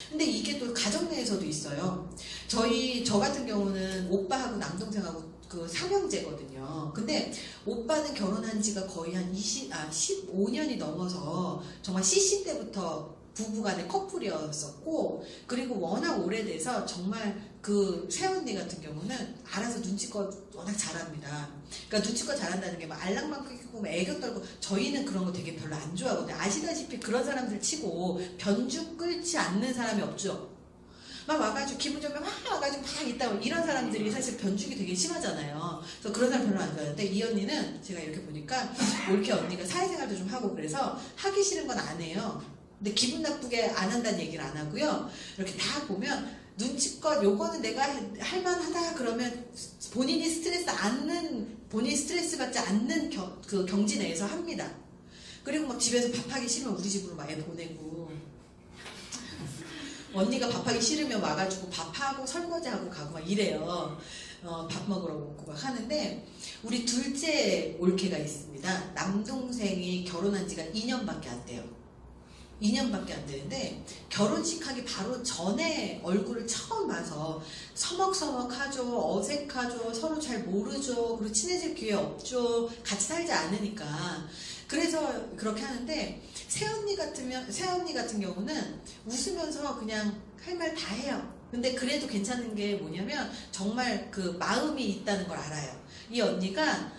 근데 이게 또 가정 내에서도 있어요. 저 같은 경우는 오빠하고 남동생하고 그 삼형제거든요. 근데 오빠는 결혼한 지가 거의 한 15년이 넘어서 정말 CC 때부터 부부간의 커플이었었고, 그리고 워낙 오래돼서 정말 그 새언니 같은 경우는 알아서 눈치껏 워낙 잘합니다. 그러니까 눈치껏 잘한다는 게 막 알랑방 끄고 애교 떨고, 저희는 그런 거 되게 별로 안 좋아하거든요. 아시다시피 그런 사람들 치고 변죽 끓지 않는 사람이 없죠. 막 와가지고 기분 좋으면 막 와가지고 막 있다, 이런 사람들이 사실 변죽이 되게 심하잖아요. 그래서 그런 사람 별로 안 좋아하는데, 이 언니는 제가 이렇게 보니까 올케 언니가 사회생활도 좀 하고 그래서 하기 싫은 건 안 해요. 근데 기분 나쁘게 안 한다는 얘기를 안 하고요. 이렇게 다 보면 눈치껏 요거는 내가 할만하다 그러면 본인이 스트레스 받지 않는 그 경지 내에서 합니다. 그리고 막 집에서 밥하기 싫으면 우리 집으로 막 애 보내고, 언니가 밥하기 싫으면 와가지고 밥하고 설거지하고 가고 막 이래요. 밥 먹으러 먹고 막 하는데, 우리 둘째 올케가 있습니다. 남동생이 결혼한 지가 2년밖에 안 돼요. 2년밖에 안 되는데, 결혼식 하기 바로 전에 얼굴을 처음 봐서 서먹서먹하죠, 어색하죠, 서로 잘 모르죠, 그리고 친해질 기회 없죠, 같이 살지 않으니까. 그래서 그렇게 하는데, 새언니 같은 경우는 웃으면서 그냥 할 말 다 해요. 근데 그래도 괜찮은 게 뭐냐면, 정말 그 마음이 있다는 걸 알아요. 이 언니가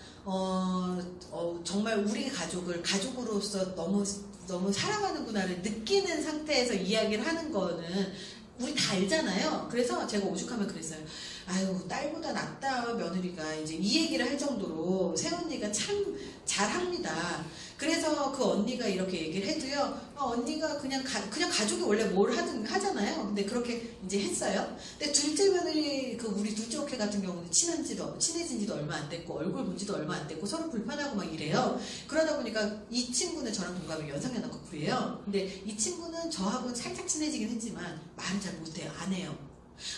정말 우리 가족을 가족으로서 너무 사랑하는구나를 느끼는 상태에서 이야기를 하는 거는 우리 다 알잖아요. 그래서 제가 오죽하면 그랬어요. 아유, 딸보다 낫다, 며느리가. 이제 이 얘기를 할 정도로 새언니가 참 잘합니다. 그래서 그 언니가 이렇게 얘기를 해도요, 언니가 그냥 가족이 원래 뭘 하든 하잖아요. 근데 그렇게 이제 했어요. 근데 둘째 며느리, 우리 둘째 오케 같은 경우는 친해진 지도 얼마 안 됐고, 얼굴 본 지도 얼마 안 됐고, 서로 불편하고 막 이래요. 그러다 보니까 이 친구는 저랑 동갑이 연상연하 커플이에요. 근데 이 친구는 저하고는 살짝 친해지긴 했지만, 말은 잘 못해요. 안 해요.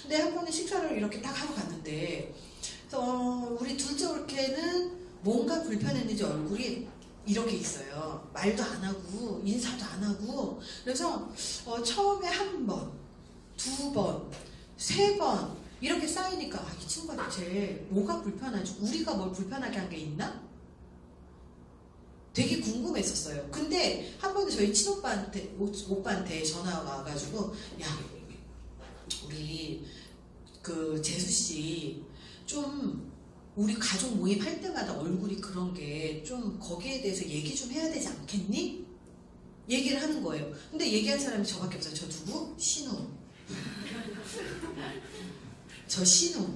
근데 한 번은 식사를 이렇게 딱 하고 갔는데, 우리 둘째 올케는 뭔가 불편했는지 얼굴이 이렇게 있어요. 말도 안 하고 인사도 안 하고. 그래서 처음에 한 번, 두 번, 세 번 이렇게 쌓이니까 이 친구가 대체 뭐가 불편하지? 우리가 뭘 불편하게 한 게 있나? 되게 궁금했었어요. 근데 한 번은 저희 오빠한테 전화가 와가지고, 야, 우리 재수씨 좀 우리 가족 모임 할 때마다 얼굴이 그런 게 좀 거기에 대해서 얘기 좀 해야 되지 않겠니? 얘기를 하는 거예요. 근데 얘기할 사람이 저밖에 없어요. 저 누구? 신우. 저 신우.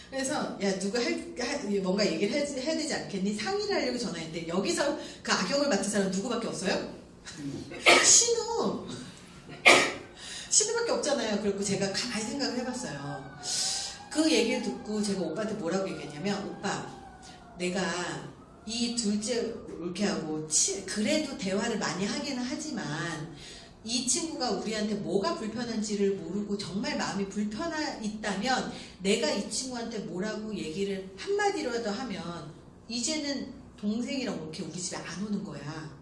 그래서 야, 누가 뭔가 얘기를 해야 되지 않겠니? 상의를 하려고 전화했는데, 여기서 그 악역을 맡은 사람 누구밖에 없어요? 신우. 신우밖에 없잖아요. 그리고 제가 가만히 생각을 해봤어요. 그 얘기를 듣고 제가 오빠한테 뭐라고 얘기했냐면, 오빠, 내가 이 둘째 올케하고 그래도 대화를 많이 하기는 하지만, 이 친구가 우리한테 뭐가 불편한지를 모르고 정말 마음이 있다면 내가 이 친구한테 뭐라고 얘기를 한마디라도 하면 이제는 동생이랑 올케 우리 집에 안 오는 거야.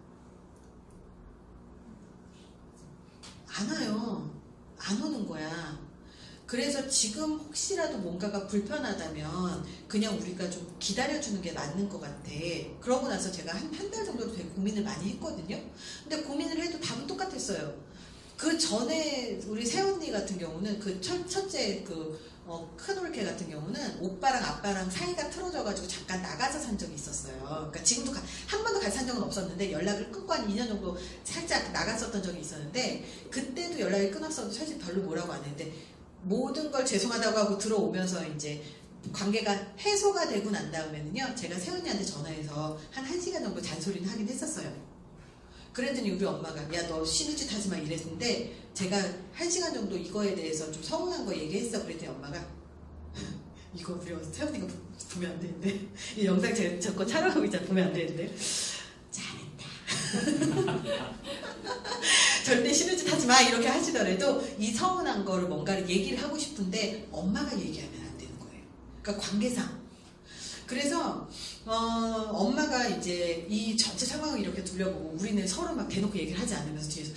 안 와요. 안 오는 거야. 그래서 지금 혹시라도 뭔가가 불편하다면 그냥 우리가 좀 기다려주는 게 맞는 것 같아. 그러고 나서 제가 한 달 정도 되게 고민을 많이 했거든요. 근데 고민을 해도 답은 똑같았어요. 그 전에 우리 새언니 같은 경우는 첫째 큰 올케 같은 경우는 오빠랑 아빠랑 사이가 틀어져가지고 잠깐 나가서 산 적이 있었어요. 그러니까 지금도 한 번도 같이 산 적은 없었는데, 연락을 끊고 한 2년 정도 살짝 나갔었던 적이 있었는데, 그때도 연락이 끊었어도 사실 별로 뭐라고 안 했는데, 모든 걸 죄송하다고 하고 들어오면서 이제 관계가 해소가 되고 난 다음에는요, 제가 새언니한테 전화해서 한 1시간 정도 잔소리는 하긴 했었어요. 그랬더니 우리 엄마가, 야, 너 신우짓 하지 마 이랬는데, 제가 1시간 정도 이거에 대해서 좀 서운한 거 얘기했어. 그랬더니 엄마가, 이거 우리 새언니가 보면 안 되는데, 이 영상 제가 저거 촬영하고 있잖아. 보면 안 되는데, 잘했다. 절대 신우짓 하지 마 이렇게 하시더라도 이 서운한 거를 뭔가를 얘기를 하고 싶은데 엄마가 얘기하면 안 되는 거예요. 그러니까 관계상. 그래서 엄마가 이제 이 전체 상황을 이렇게 둘러보고, 우리는 서로 막 대놓고 얘기를 하지 않으면서 뒤에서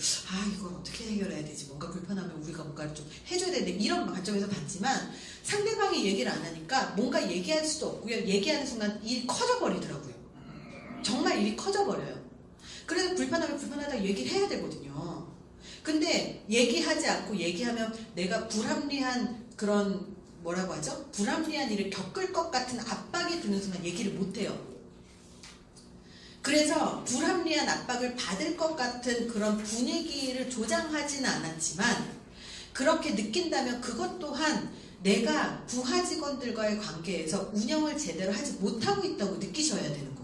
이걸 어떻게 해결해야 되지, 뭔가 불편하면 뭔가를 좀 해줘야 되는데 이런 관점에서 봤지만 상대방이 얘기를 안 하니까 뭔가 얘기할 수도 없고요. 얘기하는 순간 일이 커져버리더라고요. 정말 일이 커져버려요. 그래서 불편하다고 얘기를 해야 되거든요. 근데 얘기하지 않고 얘기하면 내가 불합리한 그런 뭐라고 하죠? 불합리한 일을 겪을 것 같은 압박이 드는 순간 얘기를 못해요. 그래서 불합리한 압박을 받을 것 같은 그런 분위기를 조장하지는 않았지만 그렇게 느낀다면 그것 또한 내가 부하 직원들과의 관계에서 운영을 제대로 하지 못하고 있다고 느끼셔야 되는 거예요.